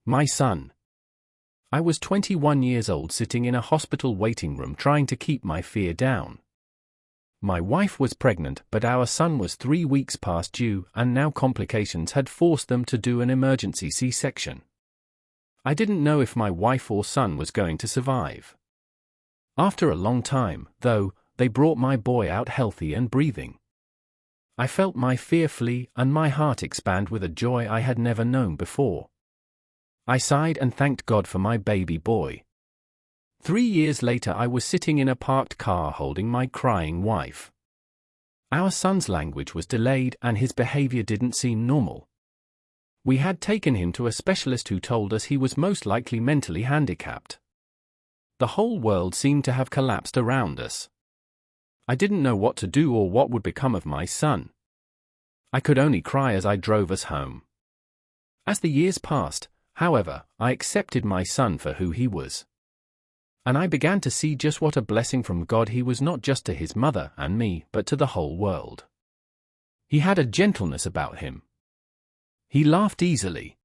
My son. I was 21 years old, sitting in a hospital waiting room trying to keep my fear down. My wife was pregnant, but our son was 3 weeks past due, and now complications had forced them to do an emergency C-section. I didn't know if my wife or son was going to survive. After a long time, though, they brought my boy out healthy and breathing. I felt my fear flee and my heart expand with a joy I had never known before. I sighed and thanked God for my baby boy. 3 years later, I was sitting in a parked car holding my crying wife. Our son's language was delayed and his behavior didn't seem normal. We had taken him to a specialist who told us he was most likely mentally handicapped. The whole world seemed to have collapsed around us. I didn't know what to do or what would become of my son. I could only cry as I drove us home. As the years passed, however, I accepted my son for who he was. And I began to see just what a blessing from God he was, not just to his mother and me, but to the whole world. He had a gentleness about him. He laughed easily.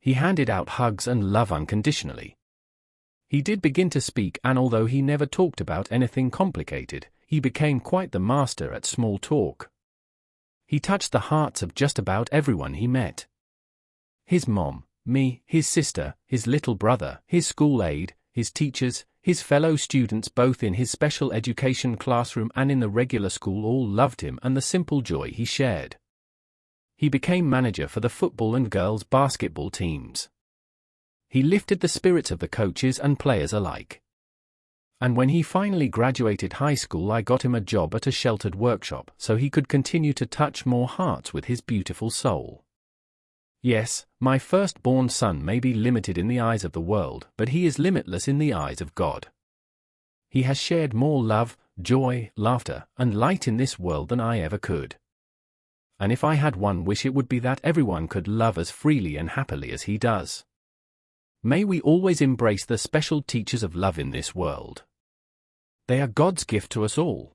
He handed out hugs and love unconditionally. He did begin to speak, and although he never talked about anything complicated, he became quite the master at small talk. He touched the hearts of just about everyone he met. His mom, me, his sister, his little brother, his school aide, his teachers, his fellow students, both in his special education classroom and in the regular school, all loved him and the simple joy he shared. He became manager for the football and girls' basketball teams. He lifted the spirits of the coaches and players alike. And when he finally graduated high school, I got him a job at a sheltered workshop so he could continue to touch more hearts with his beautiful soul. Yes, my firstborn son may be limited in the eyes of the world, but he is limitless in the eyes of God. He has shared more love, joy, laughter, and light in this world than I ever could. And if I had one wish, it would be that everyone could love as freely and happily as he does. May we always embrace the special teachers of love in this world. They are God's gift to us all.